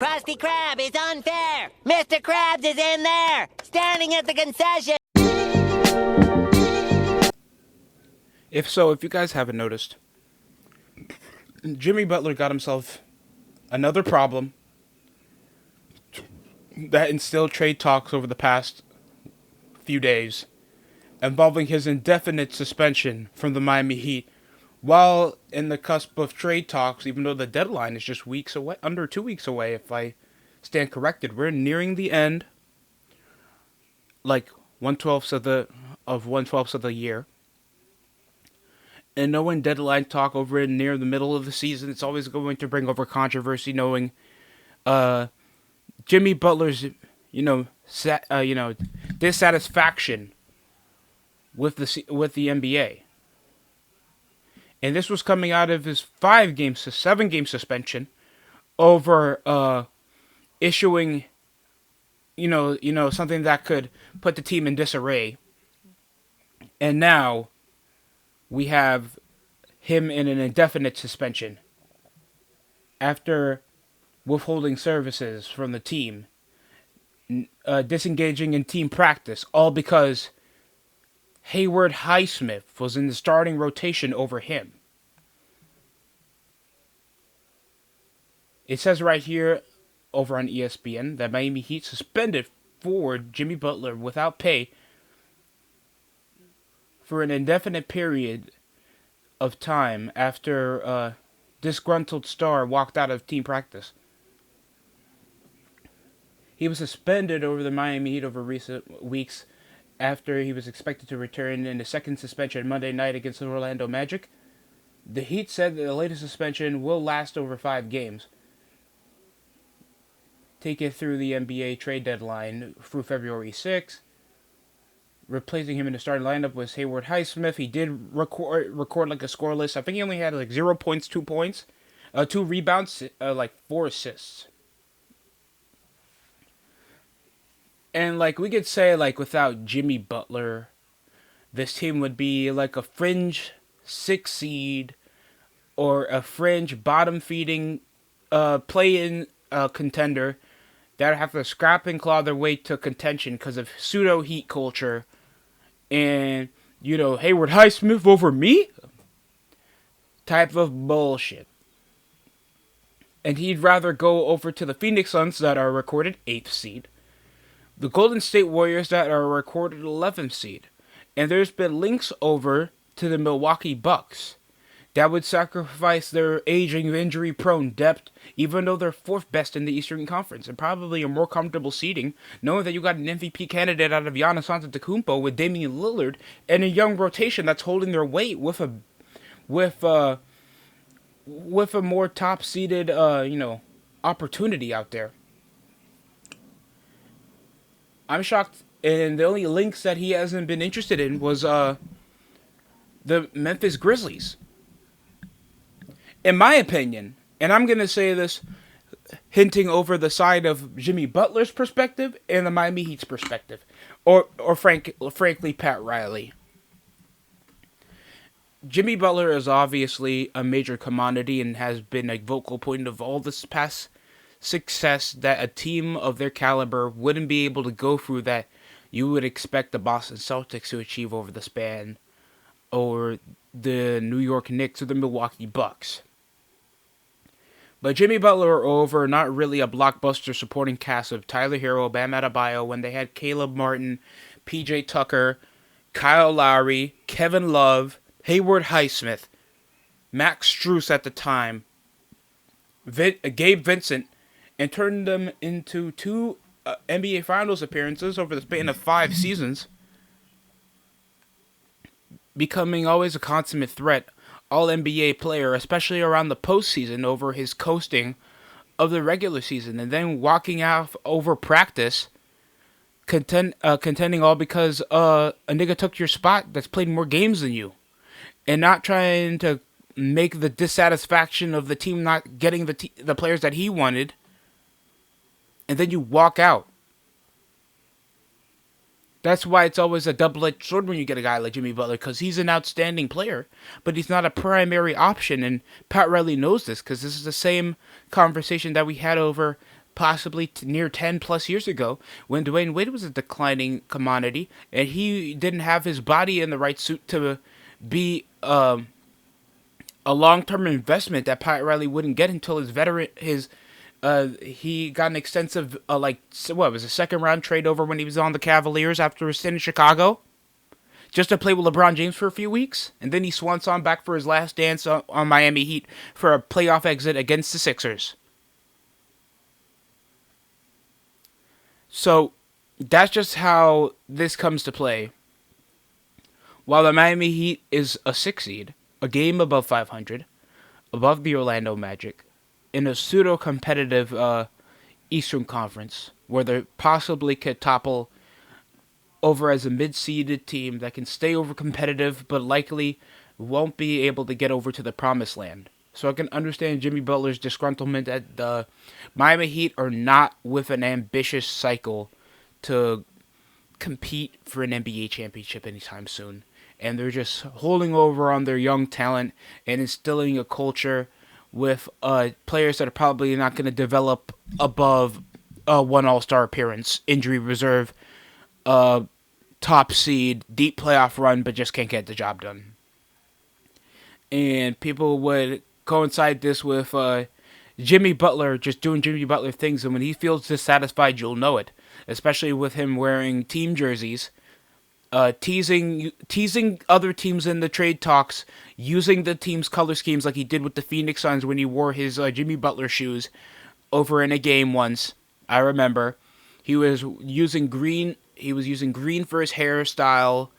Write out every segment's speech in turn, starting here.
Krusty Krab is unfair! Mr. Krabs is in there, standing at the concession! If you guys haven't noticed, Jimmy Butler got himself another problem that instilled trade talks over the past few days, involving his indefinite suspension from the Miami Heat, while in the cusp of trade talks, even though the deadline is just weeks away, under 2 weeks away, if I stand corrected. We're nearing the end, like 1/12 of the year. And knowing deadline talk over near the middle of the season, it's always going to bring over controversy. Knowing Jimmy Butler's, dissatisfaction with the NBA, and this was coming out of his 7-game suspension over issuing, something that could put the team in disarray, and now we have him in an indefinite suspension after withholding services from the team, disengaging in team practice, all because Haywood Highsmith was in the starting rotation over him. It says right here over on ESPN that Miami Heat suspended forward Jimmy Butler without pay for an indefinite period of time after a disgruntled star walked out of team practice. He was suspended over the Miami Heat over recent weeks after he was expected to return in a second suspension Monday night against the Orlando Magic. The Heat said that the latest suspension will last over 5 games. Take it through the NBA trade deadline through February 6th. Replacing him in the starting lineup was Haywood Highsmith. He did record like a scoreless. I think he only had like 0 points, 2 points, 2 rebounds, like 4 assists. And like we could say, like without Jimmy Butler, this team would be like a fringe 6 seed or a fringe bottom feeding play-in contender that would have to scrap and claw their way to contention because of pseudo Heat culture. And, Haywood Highsmith over me? Type of bullshit. And he'd rather go over to the Phoenix Suns that are recorded 8th seed, the Golden State Warriors that are recorded 11th seed, and there's been links over to the Milwaukee Bucks that would sacrifice their aging, injury-prone depth, even though they're 4th best in the Eastern Conference, and probably a more comfortable seeding, knowing that you got an MVP candidate out of Giannis Antetokounmpo with Damian Lillard, and a young rotation that's holding their weight with a more top-seeded, opportunity out there. I'm shocked, and the only links that he hasn't been interested in was the Memphis Grizzlies. In my opinion, and I'm going to say this hinting over the side of Jimmy Butler's perspective and the Miami Heat's perspective, or frankly, Pat Riley. Jimmy Butler is obviously a major commodity and has been a vocal point of all this past success that a team of their caliber wouldn't be able to go through that you would expect the Boston Celtics to achieve over the span, or the New York Knicks or the Milwaukee Bucks. But Jimmy Butler over not really a blockbuster supporting cast of Tyler Hero, Bam Adebayo, when they had Caleb Martin, PJ Tucker, Kyle Lowry, Kevin Love, Haywood Highsmith, Max Strus at the time, Gabe Vincent, and turned them into 2 NBA Finals appearances over the span of 5 seasons, becoming always a consummate threat, all-NBA player, especially around the postseason over his coasting of the regular season, and then walking out over practice, contending all because a nigga took your spot that's played more games than you, and not trying to make the dissatisfaction of the team not getting the players that he wanted, and then you walk out. That's why it's always a double-edged sword when you get a guy like Jimmy Butler, because he's an outstanding player, but he's not a primary option, and Pat Riley knows this, because this is the same conversation that we had over possibly near 10 plus years ago when Dwayne Wade was a declining commodity and he didn't have his body in the right suit to be a long-term investment that Pat Riley wouldn't get until he got an extensive what was a second round trade over when he was on the Cavaliers after his stint in Chicago, just to play with LeBron James for a few weeks, and then he swans on back for his last dance on Miami Heat for a playoff exit against the Sixers. So that's just how this comes to play. While the Miami Heat is a 6 seed, a game above 500, above the Orlando Magic, in a pseudo-competitive Eastern Conference, where they possibly could topple over as a mid-seeded team that can stay over competitive, but likely won't be able to get over to the promised land. So I can understand Jimmy Butler's disgruntlement that the Miami Heat are not with an ambitious cycle to compete for an NBA championship anytime soon. And they're just holding over on their young talent and instilling a culture with players that are probably not going to develop above one All-Star appearance, injury reserve, top seed, deep playoff run, but just can't get the job done. And people would coincide this with Jimmy Butler just doing Jimmy Butler things, and when he feels dissatisfied, you'll know it. Especially with him wearing team jerseys, teasing other teams in the trade talks, using the team's color schemes like he did with the Phoenix Suns when he wore his Jimmy Butler shoes over in a game once. I remember he was using green. He was using green for his hairstyle.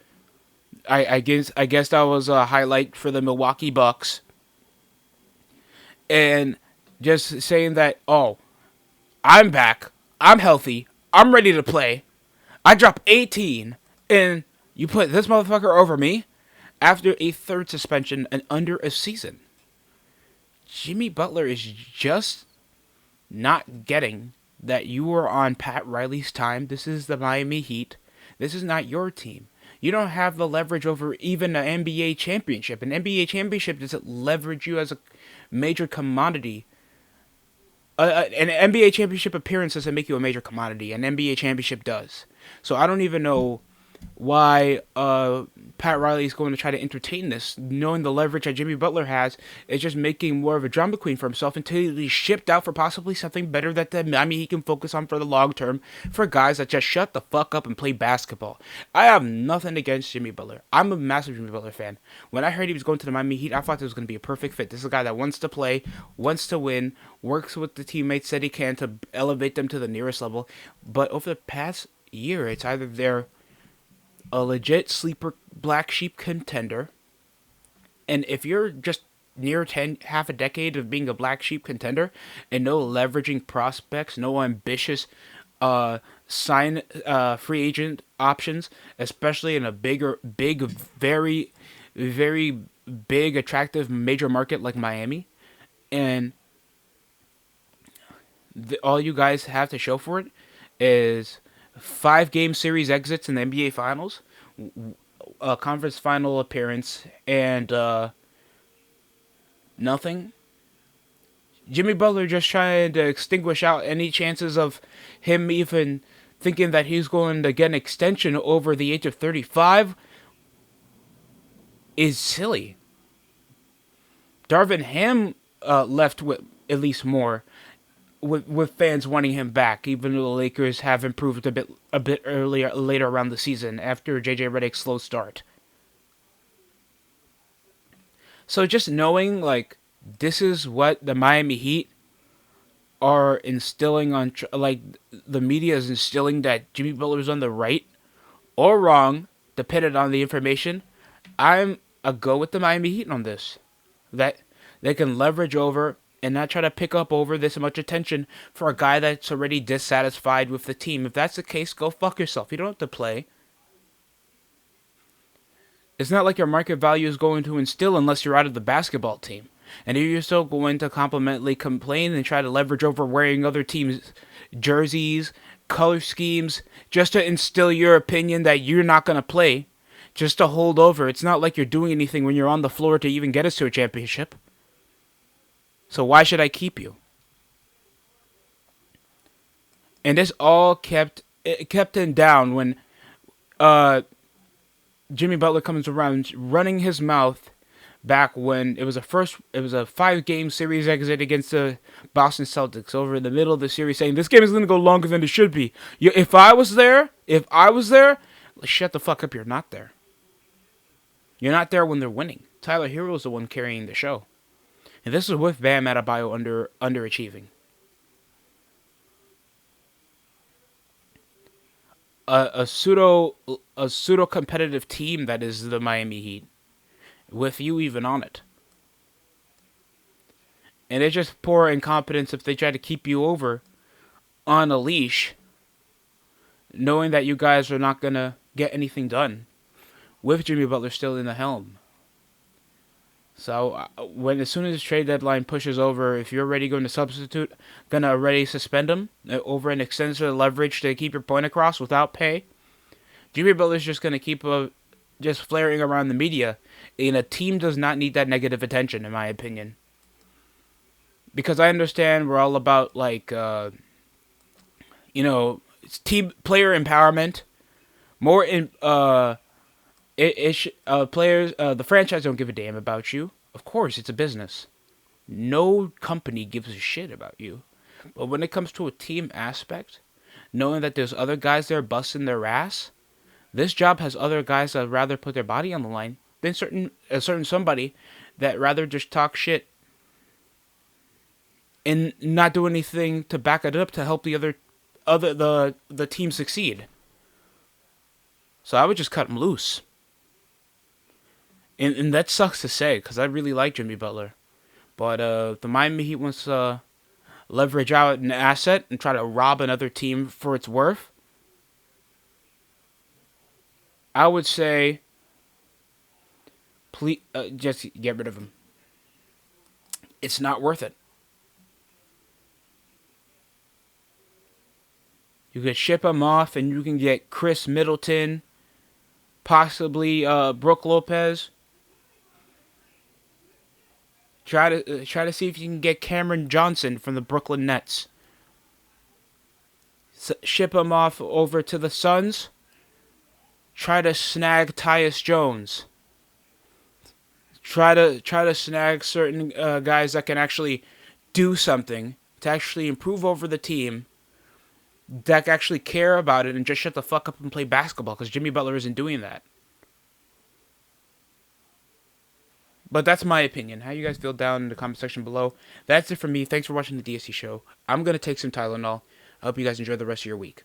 I guess that was a highlight for the Milwaukee Bucks. And just saying that, oh, I'm back. I'm healthy. I'm ready to play. I drop 18, and you put this motherfucker over me after a third suspension and under a season. Jimmy Butler is just not getting that you are on Pat Riley's time. This is the Miami Heat. This is not your team. You don't have the leverage over even an NBA championship. An NBA championship doesn't leverage you as a major commodity. An NBA championship appearance doesn't make you a major commodity. An NBA championship does. So I don't even know why Pat Riley is going to try to entertain this, knowing the leverage that Jimmy Butler has is just making more of a drama queen for himself until he's shipped out for possibly something better that he can focus on for the long term for guys that just shut the fuck up and play basketball. I have nothing against Jimmy Butler. I'm a massive Jimmy Butler fan. When I heard he was going to the Miami Heat, I thought this was going to be a perfect fit. This is a guy that wants to play, wants to win, works with the teammates that he can to elevate them to the nearest level. But over the past year, it's either they're a legit sleeper black sheep contender, and if you're just near half a decade of being a black sheep contender and no leveraging prospects, no ambitious free agent options, especially in a very, very big, attractive major market like Miami, and all you guys have to show for it is 5-game series exits in the NBA Finals, a conference final appearance, and nothing. Jimmy Butler just trying to extinguish out any chances of him even thinking that he's going to get an extension over the age of 35 is silly. Darvin Ham left with at least more. With fans wanting him back, even though the Lakers have improved a bit later around the season after JJ Redick's slow start. So just knowing like this is what the Miami Heat are instilling on, like the media is instilling that Jimmy Butler's on the right or wrong, depending on the information. I'm a go with the Miami Heat on this, that they can leverage over and not try to pick up over this much attention for a guy that's already dissatisfied with the team. If that's the case, go fuck yourself. You don't have to play. It's not like your market value is going to instill unless you're out of the basketball team. And if you're still going to complimentally complain and try to leverage over wearing other teams' jerseys, color schemes, just to instill your opinion that you're not going to play, just to hold over. It's not like you're doing anything when you're on the floor to even get us to a championship. So why should I keep you? And this all kept him down when uh, Jimmy Butler comes around running his mouth back when it was a 5-game series exit against the Boston Celtics over in the middle of the series, saying this game is going to go longer than it should be. If I was there, shut the fuck up. You're not there. You're not there when they're winning. Tyler Hero's the one carrying the show, and this is with Bam Adebayo underachieving. A pseudo competitive team that is the Miami Heat, with you even on it. And it's just poor incompetence if they try to keep you over on a leash, knowing that you guys are not gonna get anything done with Jimmy Butler still in the helm. So as soon as the trade deadline pushes over, if you're already going to substitute, gonna already suspend him over an extensive leverage to keep your point across without pay, Jimmy Butler's just gonna keep just flaring around the media, and a team does not need that negative attention, in my opinion. Because I understand we're all about team player empowerment, more in players, the franchise don't give a damn about you. Of course, it's a business. No company gives a shit about you. But when it comes to a team aspect, knowing that there's other guys there busting their ass, this job has other guys that rather put their body on the line than a certain somebody that rather just talk shit and not do anything to back it up to help the team succeed. So I would just cut him loose. And that sucks to say, because I really like Jimmy Butler. But the Miami Heat wants to leverage out an asset and try to rob another team for its worth. I would say, please, just get rid of him. It's not worth it. You could ship him off, and you can get Chris Middleton, possibly Brook Lopez. Try to see if you can get Cameron Johnson from the Brooklyn Nets. Ship him off over to the Suns. Try to snag Tyus Jones. Try to snag certain guys that can actually do something to actually improve over the team, that actually care about it and just shut the fuck up and play basketball, because Jimmy Butler isn't doing that. But that's my opinion. How you guys feel down in the comment section below. That's it for me. Thanks for watching the DSC show. I'm going to take some Tylenol. I hope you guys enjoy the rest of your week.